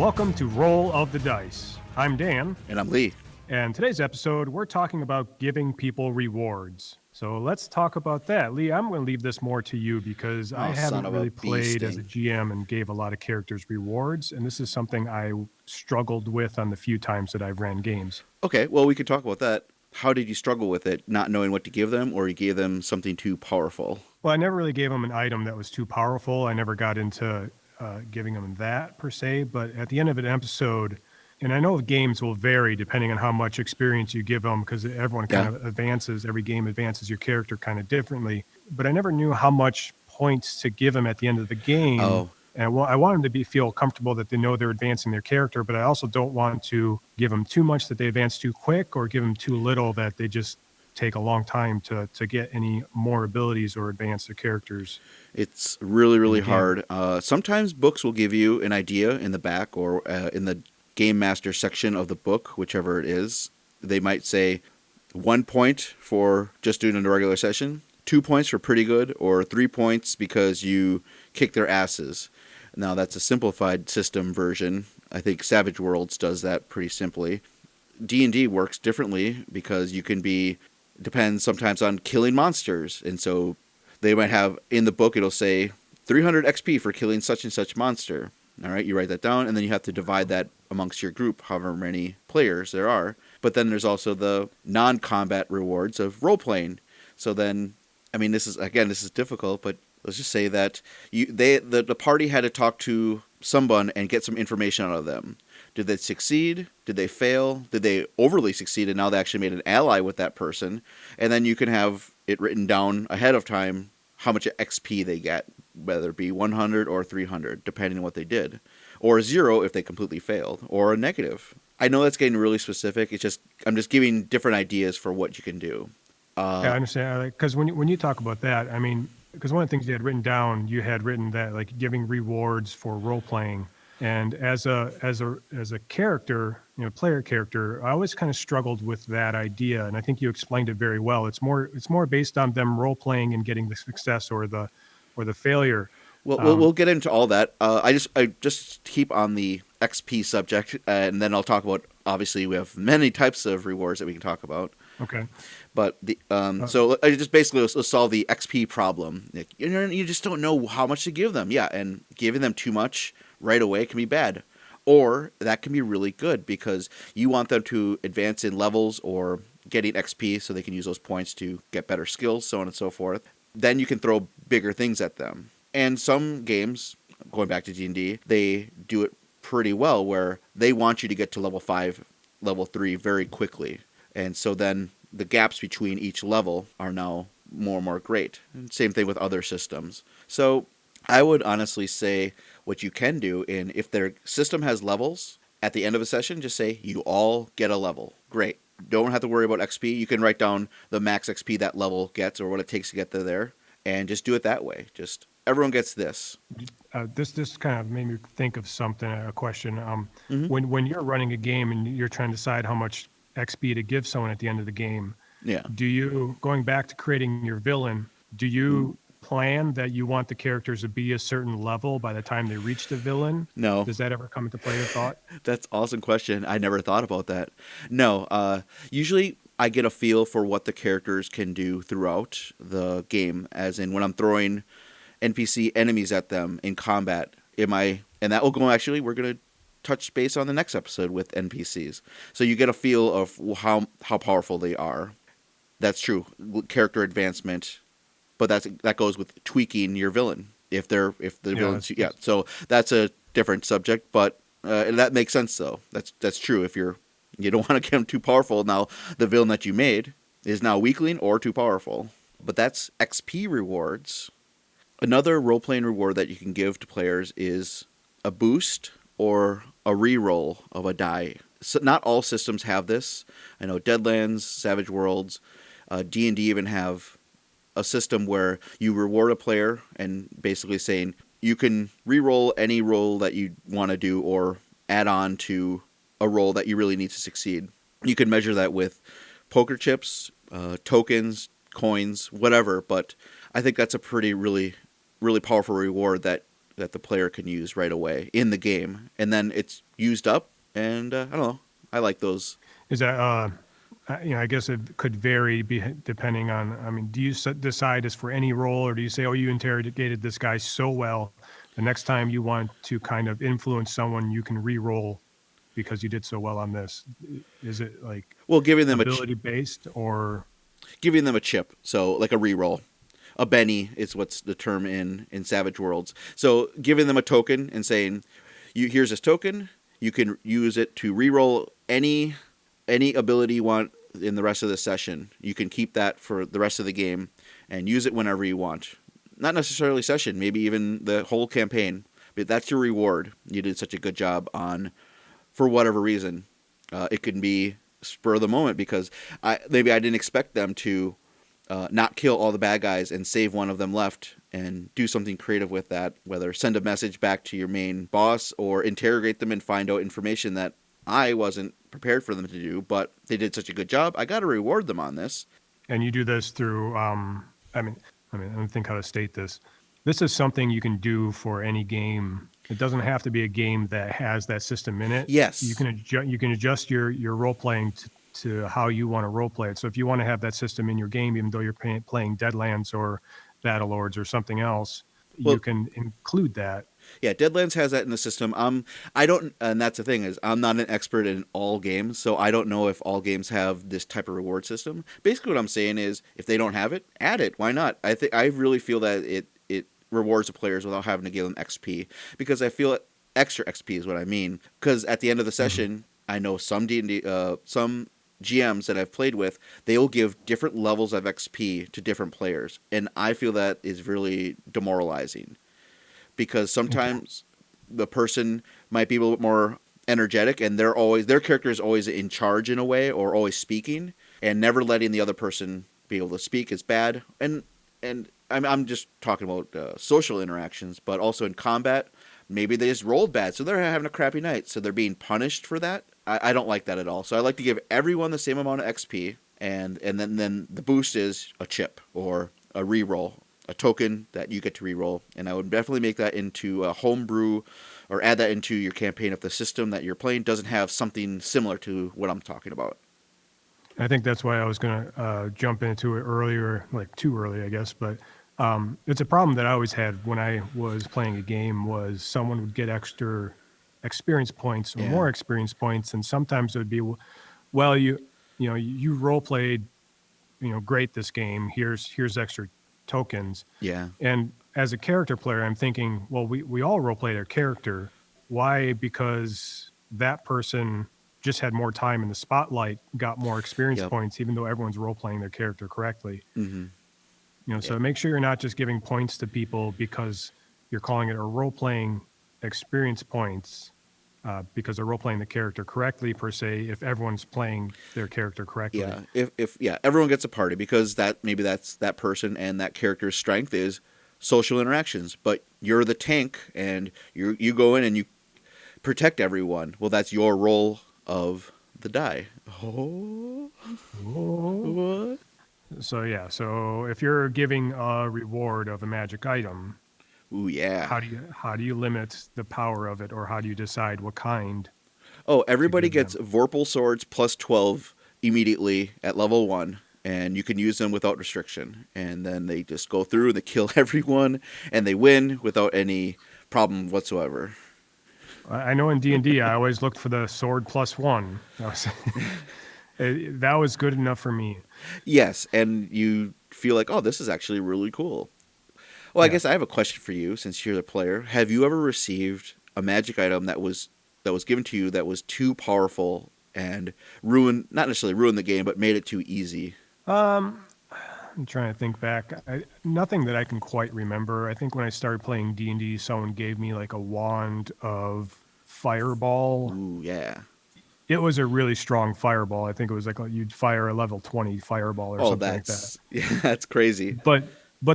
Welcome to Roll of the Dice. I'm Dan. And I'm Lee. And today's episode, we're talking about giving people rewards. So let's talk about that. Lee, I'm going to leave this more to you because I haven't really played as a GM and gave a lot of characters rewards. And this is something I struggled with on the few times that I've ran games. Okay, well, we could talk about that. How did you struggle with it, not knowing what to give them, or you gave them something too powerful? Well, I never really gave them an item that was too powerful. I never got into giving them that per se. But at the end of an episode, and I know games will vary depending on how much experience you give them because everyone kind of advances, every game advances your character kind of differently. But I never knew how much points to give them at the end of the game. Oh. And I want them to feel comfortable that they know they're advancing their character, but I also don't want to give them too much that they advance too quick or give them too little that they just take a long time to get any more abilities or advance their characters. It's really, really hard. Sometimes books will give you an idea in the back or in the Game Master section of the book, whichever it is. They might say 1 point for just doing a regular session, 2 points for pretty good, or 3 points because you kick their asses. Now, that's a simplified system version. I think Savage Worlds does that pretty simply. D&D works differently because you can depends sometimes on killing monsters. And so they might have, in the book, it'll say 300 XP for killing such and such monster. All right, you write that down, and then you have to divide that amongst your group, however many players there are. But then there's also the non-combat rewards of role-playing. So then, I mean, this is difficult, but let's just say that the party had to talk to someone and get some information out of them. Did they succeed? Did they fail? Did they overly succeed and now they actually made an ally with that person? And then you can have it written down ahead of time how much XP they get, whether it be 100 or 300, depending on what they did. Or 0 if they completely failed, or a negative. I know that's getting really specific. I'm just giving different ideas for what you can do. Yeah, I understand. Because when you talk about that, I mean, because one of the things you had written down, you had written that like giving rewards for role playing, and as a character, player character, I always kind of struggled with that idea, and I think you explained it very well. It's more based on them role playing and getting the success or the failure. Well, we'll get into all that. I just keep on the XP subject, and then I'll talk about. Obviously, we have many types of rewards that we can talk about. Okay. But so I just basically will solve the XP problem. You just don't know how much to give them. Yeah, and giving them too much right away can be bad. Or that can be really good because you want them to advance in levels or getting XP so they can use those points to get better skills, so on and so forth. Then you can throw bigger things at them. And some games, going back to D&D, they do it pretty well where they want you to get to level 5, level 3 very quickly. And so then the gaps between each level are now more and more great. And same thing with other systems. So I would honestly say what you can do, if their system has levels, at the end of a session, just say, you all get a level. Great. Don't have to worry about XP. You can write down the max XP that level gets or what it takes to get to there. And just do it that way. Just everyone gets this. This kind of made me think of a question. When you're running a game and you're trying to decide how much XP to give someone at the end of the game, do you, going back to creating your villain, do you plan that you want the characters to be a certain level by the time they reach the villain? No. Does that ever come into play, your thought? That's an awesome question. I never thought about that. No. Usually I get a feel for what the characters can do throughout the game, as in when I'm throwing NPC enemies at them in combat. And that will go, actually, we're going to touch base on the next episode with NPCs. So you get a feel of how powerful they are. That's true. Character advancement. But that goes with tweaking your villain. If the villain's... Yeah, so that's a different subject, but that makes sense, though. That's true. If you don't want to get them too powerful, now the villain that you made is now weakling or too powerful. But that's XP rewards. Another role-playing reward that you can give to players is a boost or a re-roll of a die. So not all systems have this. I know Deadlands, Savage Worlds, D&D even have a system where you reward a player and basically saying you can re-roll any roll that you want to do or add on to a roll that you really need to succeed. You can measure that with poker chips, tokens, coins, whatever, but I think that's a really powerful reward that that the player can use right away in the game, and then it's used up. And I don't know. I like those. Is that I guess it could vary depending on. I mean, do you decide as for any role, or do you say, "Oh, you interrogated this guy so well, the next time you want to kind of influence someone, you can re-roll because you did so well on this"? Is it like Well, ability based, or giving them a chip, so like a reroll. A Benny is what's the term in Savage Worlds. So giving them a token and saying, here's this token. You can use it to reroll any ability you want in the rest of the session. You can keep that for the rest of the game and use it whenever you want. Not necessarily session, maybe even the whole campaign. But that's your reward. You did such a good job on, for whatever reason. It can be spur of the moment because maybe I didn't expect them to not kill all the bad guys and save one of them left and do something creative with that, whether send a message back to your main boss or interrogate them and find out information that I wasn't prepared for them to do, but they did such a good job. I got to reward them on this. and you do this through I don't think how to state this. This is something you can do for any game. It doesn't have to be a game that has that system in it. Yes. You can adjust your role playing to how you want to role play it. So if you want to have that system in your game, even though you're playing Deadlands or Battlelords or something else, you can include that. Yeah, Deadlands has that in the system. I don't, and that's the thing is, I'm not an expert in all games, so I don't know if all games have this type of reward system. Basically, what I'm saying is, if they don't have it, add it. Why not? I really feel that it rewards the players without having to give them XP, because I feel extra XP is what I mean. Because at the end of the session, I know some D&D, some GMs that I've played with, they will give different levels of XP to different players, and I feel that is really demoralizing. Because sometimes the person might be a little bit more energetic and their character is always in charge in a way or always speaking, and never letting the other person be able to speak is bad. And I'm just talking about social interactions, but also in combat, maybe they just rolled bad, so they're having a crappy night, so they're being punished for that. I don't like that at all. So I like to give everyone the same amount of XP, and then the boost is a chip or a reroll, a token that you get to reroll. And I would definitely make that into a homebrew or add that into your campaign if the system that you're playing doesn't have something similar to what I'm talking about. I think that's why I was going to jump into it earlier, like too early, I guess. But it's a problem that I always had when I was playing a game was someone would get extra experience points or more experience points. And sometimes it would be, well, you role played, great this game. Here's extra tokens. Yeah. And as a character player, I'm thinking, well, we all role play their character. Why? Because that person just had more time in the spotlight, got more experience points, even though everyone's role playing their character correctly. Mm-hmm. So make sure you're not just giving points to people because you're calling it a role playing experience points because they're role playing the character correctly per se. If everyone's playing their character correctly, if everyone gets a party because maybe that's that person and that character's strength is social interactions, but you're the tank and you go in and you protect everyone. Well, that's your role of the die. What? So if you're giving a reward of a magic item, ooh, yeah. How do you limit the power of it, or how do you decide what kind? Oh, everybody gets Vorpal swords plus 12 immediately at level 1, and you can use them without restriction. And then they just go through and they kill everyone, and they win without any problem whatsoever. I know in D&D, I always looked for the sword plus 1. That was good enough for me. Yes, and you feel like, oh, this is actually really cool. Well, I guess I have a question for you since you're the player. Have you ever received a magic item that was given to you that was too powerful and not necessarily ruined the game, but made it too easy? I'm trying to think back. Nothing that I can quite remember. I think when I started playing D&D, someone gave me like a wand of fireball. Ooh, yeah. It was a really strong fireball. I think it was like you'd fire a level 20 fireball or something like that. Yeah, that's crazy. But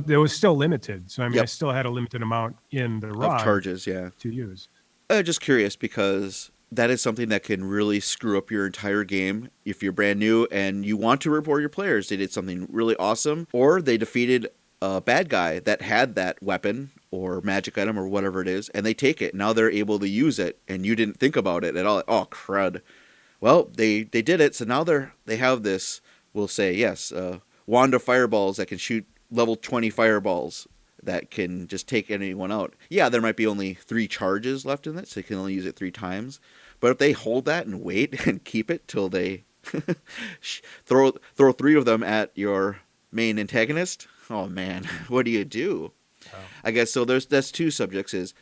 it was still limited. So, I mean, I still had a limited amount in the rod of charges, to use. Just curious because that is something that can really screw up your entire game if you're brand new and you want to reward your players. They did something really awesome, or they defeated a bad guy that had that weapon or magic item or whatever it is, and they take it. Now they're able to use it, and you didn't think about it at all. Oh, crud. Well, they did it, so now they have this, we'll say, yes, wand of fireballs that can shoot level 20 fireballs that can just take anyone out. Yeah, there might be only 3 charges left in it, so you can only use it 3 times. But if they hold that and wait and keep it till they throw 3 of them at your main antagonist, oh man, what do you do? Wow. I guess so. That's 2 subjects: is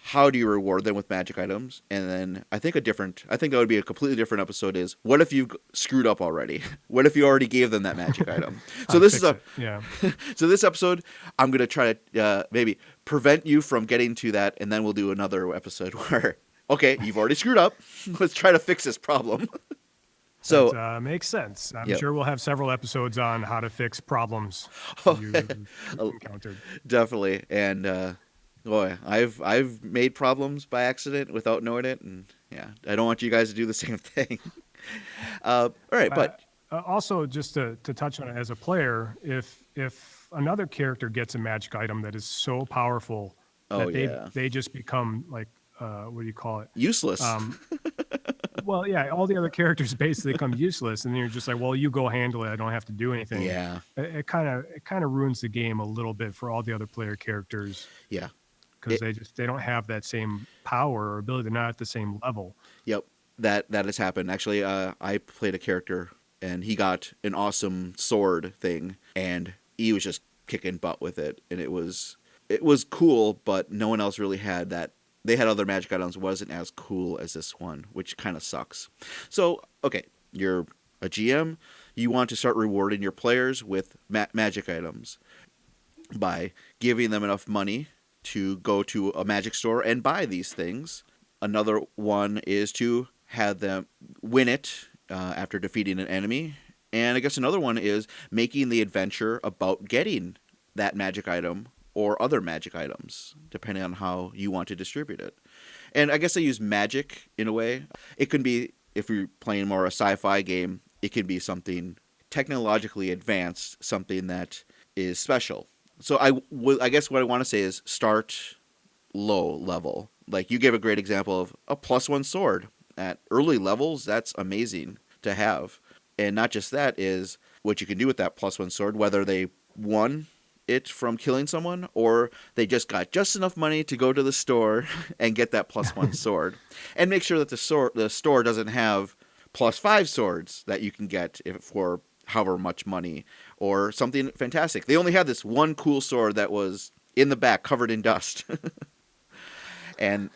how do you reward them with magic items, and then I think that would be a completely different episode. Is what if you screwed up already? What if you already gave them that magic item? So this is yeah. so this episode, I'm gonna try to maybe prevent you from getting to that, and then we'll do another episode where, okay, you've already screwed up. Let's try to fix this problem. So That makes sense. I'm yep. sure we'll have several episodes on how to fix problems Oh, you encountered. definitely. And boy, I've made problems by accident without knowing it, and yeah, I don't want you guys to do the same thing. All right, but Also, just to touch on it as a player, if another character gets a magic item that is so powerful oh that yeah, they just become like what do you call it? useless. Well, yeah, all the other characters basically become useless, and then you're just like, well, you go handle it. I don't have to do anything. Yeah, It kind of ruins the game a little bit for all the other player characters yeah. because they don't have that same power or ability. They're not at the same level. Yep, that has happened. Actually, I played a character, and he got an awesome sword thing, and he was just kicking butt with it, and it was cool, but no one else really had that. They had other magic items, wasn't as cool as this one, which kind of sucks. So, okay, you're a GM, you want to start rewarding your players with magic items by giving them enough money to go to a magic store and buy these things. Another one is to have them win it after defeating an enemy. And I guess another one is making the adventure about getting that magic item or other magic items, depending on how you want to distribute it. And I guess I use magic in a way. It can be, if you're playing more a sci-fi game, it can be something technologically advanced, something that is special. So I guess what I want to say is start low level. Like you gave a great example of a +1 sword. At early levels, that's amazing to have. And not just that, is what you can do with that +1 sword, whether they won it from killing someone or they just got just enough money to go to the store and get that +1 sword. And make sure that the store doesn't have +5 swords that you can get for however much money or something fantastic. They only had this one cool sword that was in the back covered in dust. and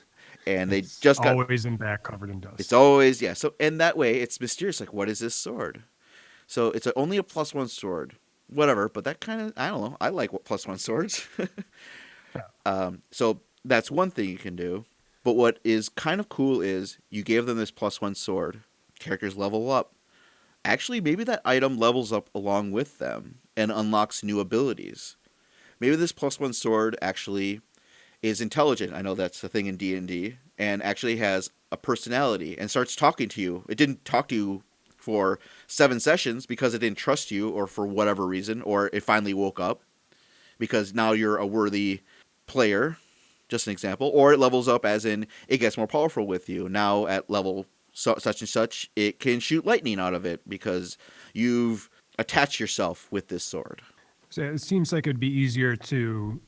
they just got always in back covered in dust. It's always, yeah. So, and that way it's mysterious. Like, what is this sword? So it's only a +1 sword, whatever. But that kind of, I don't know. I like +1 swords. So that's one thing you can do. But what is kind of cool is you gave them this +1 sword. Characters level up. Actually, maybe that item levels up along with them and unlocks new abilities. Maybe this +1 sword actually is intelligent. I know that's the thing in D&D, and actually has a personality and starts talking to you. It didn't talk to you for 7 sessions because it didn't trust you or for whatever reason, or it finally woke up because now you're a worthy player, just an example. Or it levels up as in it gets more powerful with you. Now at level such and such, it can shoot lightning out of it because you've attached yourself with this sword. So it seems like it'd be easier to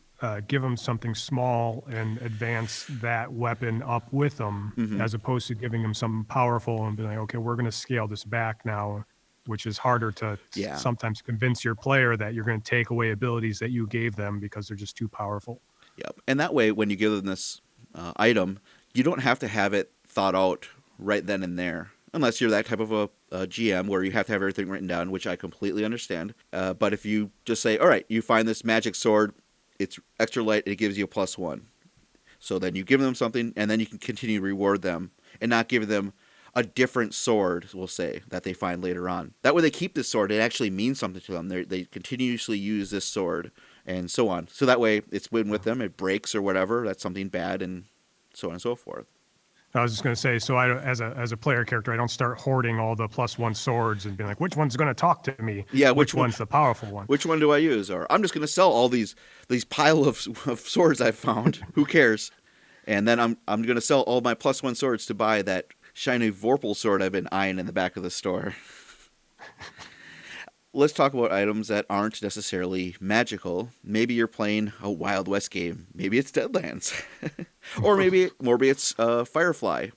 give them something small and advance that weapon up with them, as opposed to giving them something powerful and being like, okay, we're going to scale this back now, which is harder to sometimes convince your player that you're going to take away abilities that you gave them because they're just too powerful. Yep. And that way, when you give them this item, you don't have to have it thought out right then and there. Unless you're that type of a GM where you have to have everything written down, which I completely understand. But if you just say, all right, you find this magic sword, it's extra light, it gives you a +1. So then you give them something, and then you can continue to reward them and not give them a different sword, we'll say, that they find later on. That way they keep this sword. It actually means something to them. They continuously use this sword and so on. So that way it's been with them. It breaks or whatever. That's something bad and so on and so forth. I was just going to say, so I, as a player character, I don't start hoarding all the +1 swords and being like, which one's going to talk to me? Yeah, Which one's the powerful one? which one do I use? Or I'm just going to sell all these pile of swords I found. Who cares? And then I'm going to sell all my +1 swords to buy that shiny Vorpal sword I've been eyeing in the back of the store. Let's talk about items that aren't necessarily magical. Maybe you're playing a Wild West game. Maybe it's Deadlands. Or maybe it's Firefly.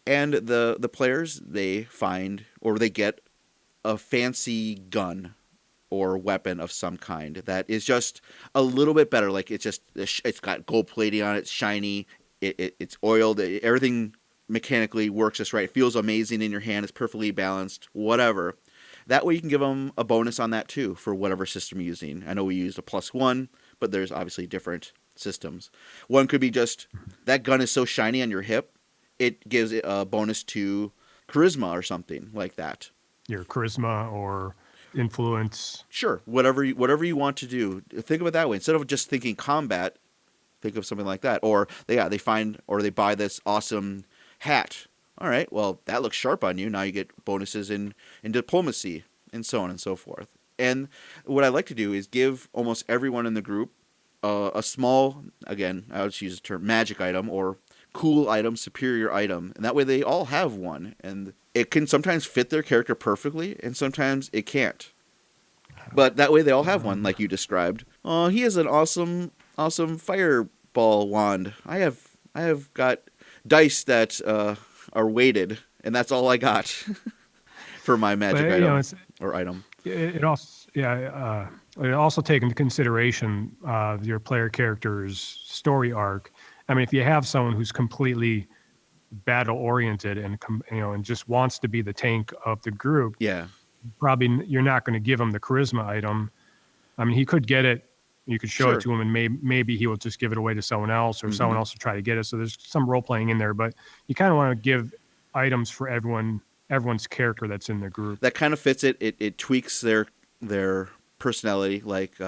And the players, they find or they get a fancy gun or weapon of some kind that is just a little bit better. Like it's got gold plating on it, it's shiny, it's oiled, everything mechanically works just right. It feels amazing in your hand, it's perfectly balanced, whatever. That way you can give them a bonus on that too for whatever system you're using. I know we used a +1, but there's obviously different systems. One could be just that gun is so shiny on your hip, it gives it a bonus to charisma or something like that. Your charisma or influence. Sure, whatever you want to do. Think of it that way. Instead of just thinking combat, think of something like that. Or they find or they buy this awesome hat. All right, well that looks sharp on you. Now you get bonuses in diplomacy and so on and so forth. And what I like to do is give almost everyone in the group a small, again, I would use the term magic item or cool item, superior item, and that way they all have one. And it can sometimes fit their character perfectly, and sometimes it can't. But that way they all have one, like you described. Oh, he has an awesome fireball wand. I have got dice that are weighted, and that's all I got for my magic But, item or item. it also, it also take into consideration your player character's story arc. I mean, if you have someone who's completely battle oriented and and just wants to be the tank of the group, Yeah. probably you're not going to give him the charisma item. I mean, he could get it. You could show Sure. it to him, and maybe he will just give it away to someone else, or someone else will try to get it. So there's some role playing in there, but you kind of want to give items for everyone's character that's in the group. That kind of fits it. It tweaks their personality, like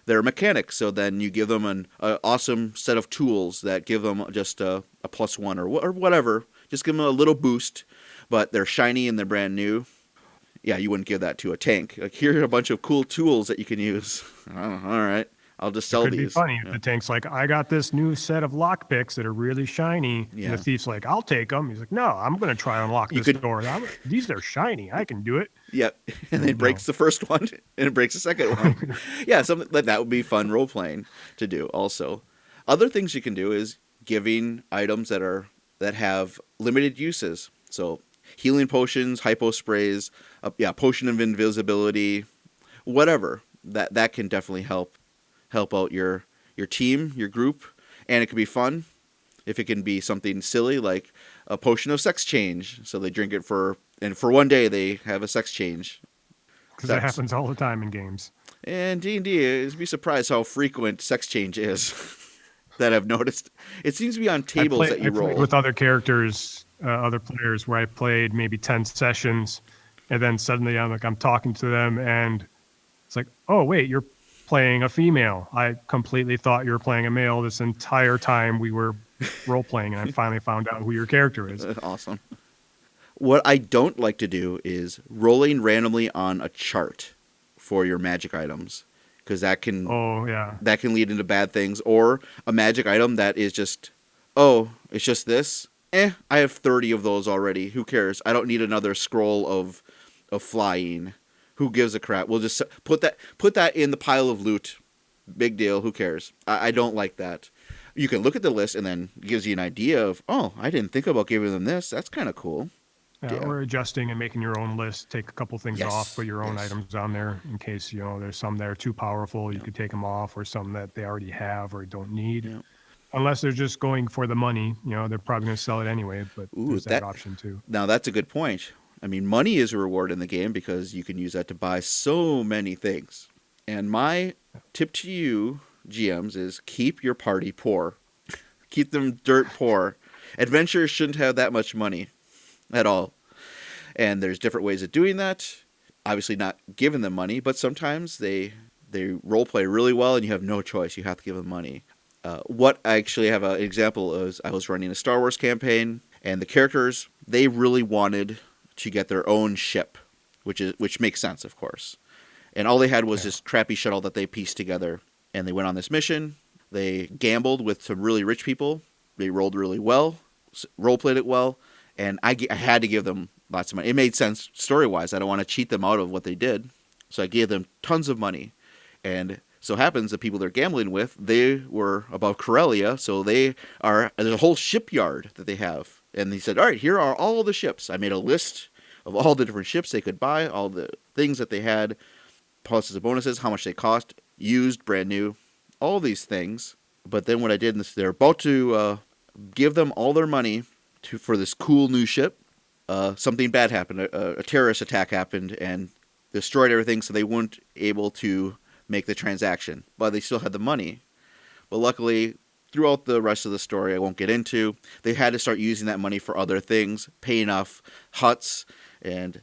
their mechanics. So then you give them an awesome set of tools that give them just a +1 or whatever. Just give them a little boost, but they're shiny and they're brand new. Yeah, you wouldn't give that to a tank. Like, here are a bunch of cool tools that you can use. Oh, all right, I'll just sell It could these. be funny if the tank's like, I got this new set of lockpicks that are really shiny. Yeah. And the thief's like, I'll take them. He's like, no, I'm going to try and unlock this door. These are shiny. I can do it. Yep, and then it breaks the first one, and it breaks the second one. Yeah, something like that would be fun role playing to do. Also, other things you can do is giving items that have limited uses. So healing potions, hypo sprays, potion of invisibility, whatever. That can definitely help out your team, your group, and it can be fun. If it can be something silly like a potion of sex change, so they drink it for one day they have a sex change. Because that happens all the time in games. And D&D, you'd be surprised how frequent sex change is. That I've noticed. It seems to be on tables that you roll. With other characters, other players, where I played maybe 10 sessions, and then suddenly I'm talking to them, and it's like, oh wait, you're playing a female. I completely thought you were playing a male this entire time we were role playing, and I finally found out who your character is. Awesome. What I don't like to do is rolling randomly on a chart for your magic items, because that can lead into bad things. Or a magic item that is just, it's just this. I have 30 of those already. Who cares? I don't need another scroll of flying. Who gives a crap? We'll just put that in the pile of loot. Big deal. Who cares? I don't like that. You can look at the list and then it gives you an idea of, I didn't think about giving them this. That's kind of cool. Yeah. Or adjusting and making your own list. Take a couple things off, put your own items on there in case there's some that are too powerful. You could take them off, or some that they already have or don't need. Yeah. Unless they're just going for the money, they're probably going to sell it anyway. But there's that option too. Now that's a good point. I mean, money is a reward in the game because you can use that to buy so many things. And my tip to you, GMs, is keep your party poor. Keep them dirt poor. Adventurers shouldn't have that much money at all. And there's different ways of doing that. Obviously not giving them money, but sometimes they role play really well and you have no choice. You have to give them money. What I actually have an example is I was running a Star Wars campaign, and the characters, they really wanted to get their own ship, which makes sense, of course. And all they had was Yeah. this crappy shuttle that they pieced together, and they went on this mission. They gambled with some really rich people. They rolled really well, role played it well, and I had to give them lots of money. It made sense story wise. I don't want to cheat them out of what they did, so I gave them tons of money. And so happens the people they're gambling with, they were above Corellia, so there's a whole shipyard that they have. And he said, all right, here are all the ships. I made a list of all the different ships they could buy, all the things that they had, pluses and bonuses, how much they cost, used, brand new, all these things. But then what I did is they're about to give them all their money for this cool new ship. Something bad happened. A terrorist attack happened and destroyed everything, so they weren't able to make the transaction. But they still had the money. But luckily, throughout the rest of the story, I won't get into, they had to start using that money for other things, paying off huts and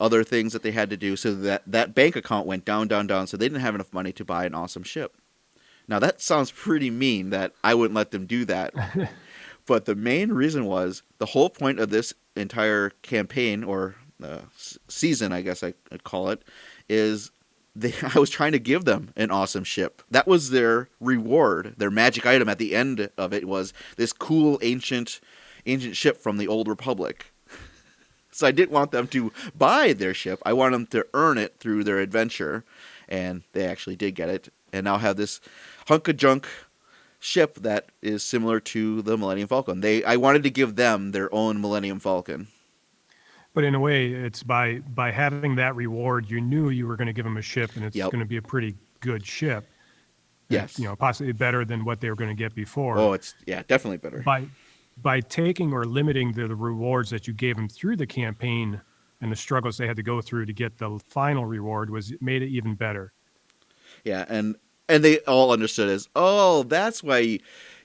other things that they had to do, so that bank account went down, down, down, so they didn't have enough money to buy an awesome ship. Now, that sounds pretty mean that I wouldn't let them do that. But the main reason was the whole point of this entire campaign, or season, I guess I'd call it, is I was trying to give them an awesome ship. That was their reward. Their magic item at the end of it was this cool ancient ship from the Old Republic. So I didn't want them to buy their ship. I wanted them to earn it through their adventure. And they actually did get it. And now have this hunk of junk ship that is similar to the Millennium Falcon. I wanted to give them their own Millennium Falcon. But in a way, it's by having that reward, you knew you were going to give them a ship, and it's Yep. going to be a pretty good ship. Yes. Possibly better than what they were going to get before. Oh, it's definitely better. By taking or limiting the rewards that you gave them through the campaign and the struggles they had to go through to get the final reward made it even better. Yeah, and they all understood as, oh, that's why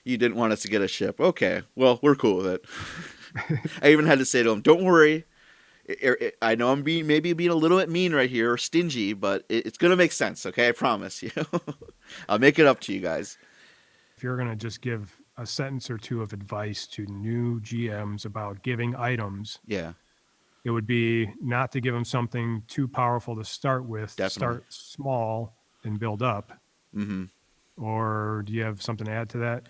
you didn't want us to get a ship. Okay, well, we're cool with it. I even had to say to them, don't worry. I know I'm maybe being a little bit mean right here or stingy, but it's going to make sense, okay? I promise you. I'll make it up to you guys. If you're going to just give a sentence or two of advice to new GMs about giving items, Yeah, it would be not to give them something too powerful to start with. definitely. Start small and build up. Mm-hmm. Or do you have something to add to that?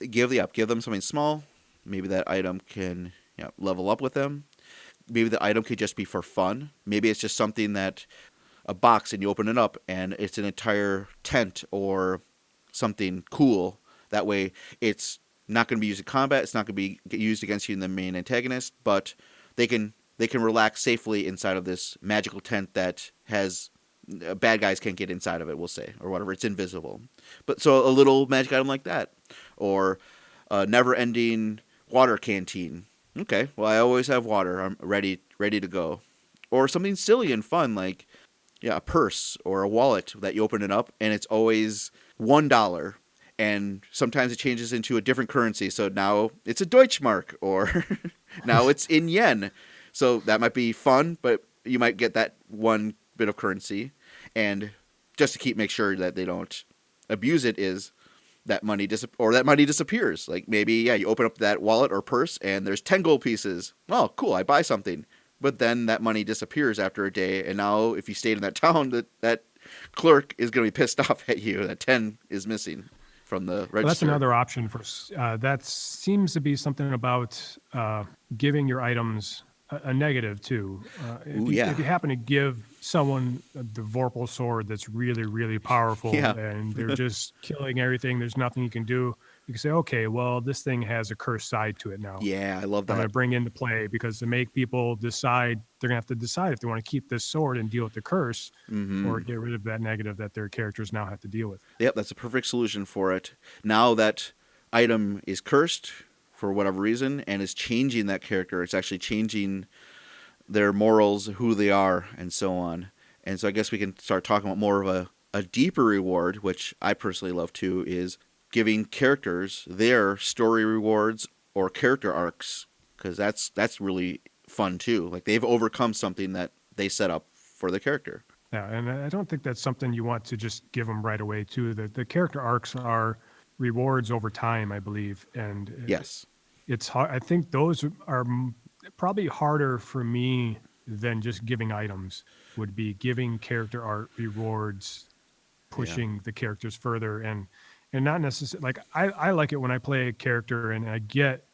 Give them something small. Maybe that item can level up with them. Maybe the item could just be for fun. Maybe it's just something that a box and you open it up and it's an entire tent or something cool. That way it's not going to be used in combat. It's not going to be used against you in the main antagonist, but they can relax safely inside of this magical tent that has bad guys can't get inside of it, we'll say, or whatever. It's invisible. But so a little magic item like that, or a never-ending water canteen. Okay, well, I always have water. I'm ready to go. Or something silly and fun like a purse or a wallet that you open it up and it's always $1. And sometimes it changes into a different currency. So now it's a Deutschmark or now it's in yen. So that might be fun, but you might get that one bit of currency. And just to make sure that they don't abuse it is that money disappears. Like maybe, you open up that wallet or purse and there's 10 gold pieces. Oh, cool, I buy something. But then that money disappears after a day. And now if you stayed in that town, that clerk is going to be pissed off at you. That 10 is missing from the register. Well, that's another option that seems to be something about giving your items a negative too. If you happen to give someone the Vorpal sword that's really, really powerful and they're just killing everything, there's nothing you can do. You can say, okay, well, this thing has a cursed side to it now. Yeah, I love that. I'm going to bring into play because to make people decide, they're going to have to decide if they want to keep this sword and deal with the curse or get rid of that negative that their characters now have to deal with. Yep, that's a perfect solution for it. Now that item is cursed for whatever reason and is changing that character, it's actually changing their morals, who they are, and so on. And so I guess we can start talking about more of a deeper reward, which I personally love too, is giving characters their story rewards or character arcs, because that's really fun too. Like they've overcome something that they set up for the character. Yeah, and I don't think that's something you want to just give them right away too. The character arcs are rewards over time, I believe, and Yes. it's hard. I think those are probably harder for me than just giving items. Would be giving character art rewards, Yeah. pushing the characters further, and not necessarily like I like it when I play a character and I get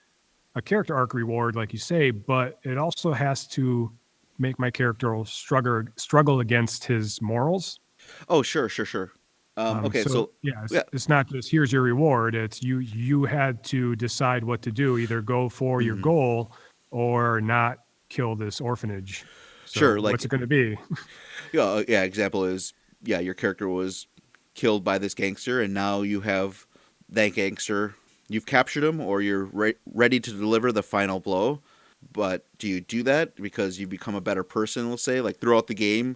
a character arc reward, like you say, but it also has to make my character struggle against his morals. Oh, sure, sure, sure. Okay, So so yeah, yeah. it's not just here's your reward. It's you had to decide what to do, either go for your Mhm. goal or not kill this orphanage. So Sure, what's like it going to be? yeah, yeah. Example is yeah, your character was killed by this gangster, and now you have that gangster. You've captured him, or you're ready to deliver the final blow. But do you do that because you become a better person? We'll say, like throughout the game,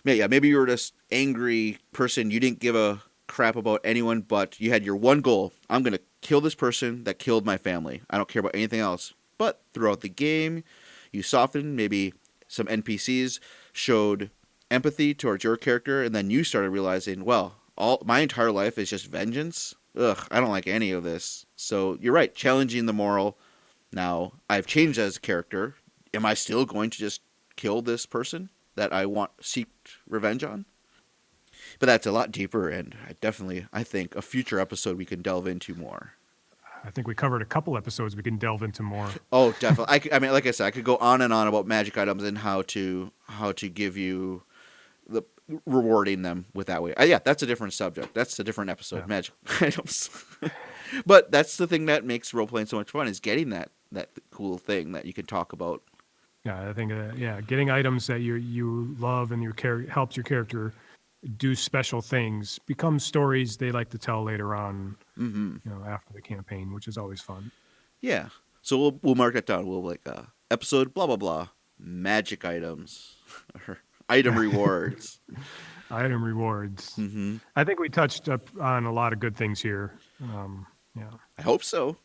yeah, maybe you were this angry person. You didn't give a crap about anyone, but you had your one goal. I'm gonna kill this person that killed my family. I don't care about anything else. But throughout the game, you softened. Maybe some NPCs showed empathy towards your character, and then you started realizing, well, all my entire life is just vengeance. Ugh, I don't like any of this. So you're right, challenging the moral. Now I've changed as a character. Am I still going to just kill this person that I want seek revenge on? But that's a lot deeper, and I think a future episode we can delve into more. I think we covered a couple episodes. We can delve into more. Oh, definitely. I mean, like I said, I could go on and on about magic items and how to give you the rewarding them with that way. Yeah, that's a different subject. That's a different episode. Yeah. Magic items. But that's the thing that makes role playing so much fun is getting that cool thing that you can talk about. Yeah, I think getting items that you love and your helps your character do special things becomes stories they like to tell later on. Mm-hmm. After the campaign, which is always fun. Yeah. So we'll mark it down. We'll like episode blah blah blah magic items or item rewards. Item rewards. Mm-hmm. I think we touched up on a lot of good things here. Yeah. I hope so.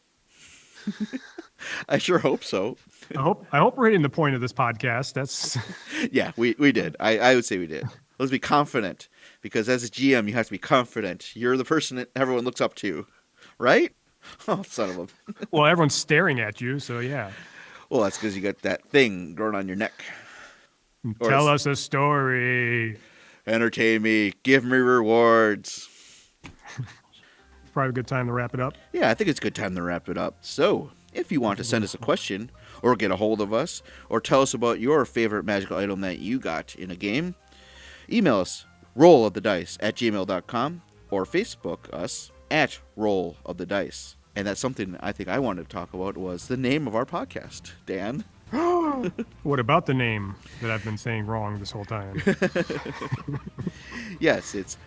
I sure hope so. I hope we're hitting the point of this podcast. That's Yeah, we did. I would say we did. Let's be confident, because as a GM, you have to be confident. You're the person that everyone looks up to, right? Oh, son of a. well, everyone's staring at you, so yeah. Well, that's because you got that thing growing on your neck. Tell us a story. Entertain me. Give me rewards. It's probably a good time to wrap it up. Yeah, I think it's a good time to wrap it up. So, if you want to send us a question, or get a hold of us, or tell us about your favorite magical item that you got in a game, email us rollofthedice@gmail.com or Facebook us at rollofthedice. And that's something I think I wanted to talk about was the name of our podcast. Dan? What about the name that I've been saying wrong this whole time? Yes, it's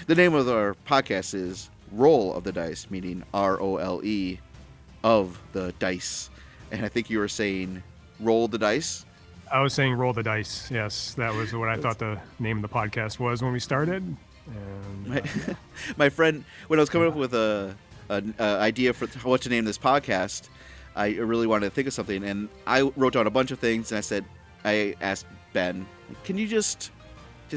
the name of our podcast is Roll of the Dice, meaning ROLE of the dice. And I think you were saying roll the dice. I was saying roll the dice. Yes, that was what I thought the name of the podcast was when we started. And, My friend, when I was coming up with an idea for what to name this podcast, I really wanted to think of something, and I wrote down a bunch of things, and I asked Ben, can you just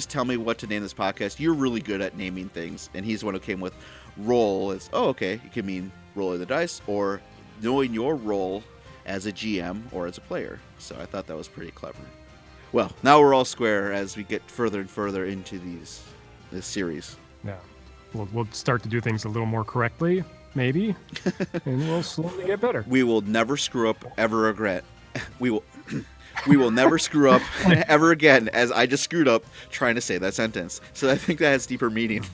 tell me what to name this podcast? You're really good at naming things. And he's the one who came with roll. It's, oh, okay, it can mean rolling the dice or knowing your role as a GM or as a player. So I thought that was pretty clever. Well, now we're all square as we get further and further into this series. yeah, we'll start to do things a little more correctly, maybe, and we'll slowly get better. We will never screw up ever again. We will never screw up ever again, as I just screwed up trying to say that sentence. So I think that has deeper meaning.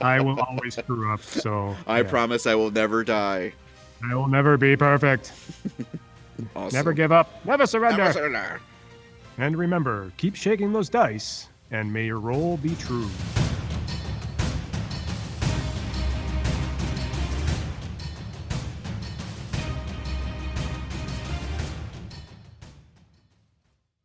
I will always screw up, so I promise I will never die. I will never be perfect. Awesome. Never give up. Never surrender. Never surrender. And remember, keep shaking those dice, and may your roll be true.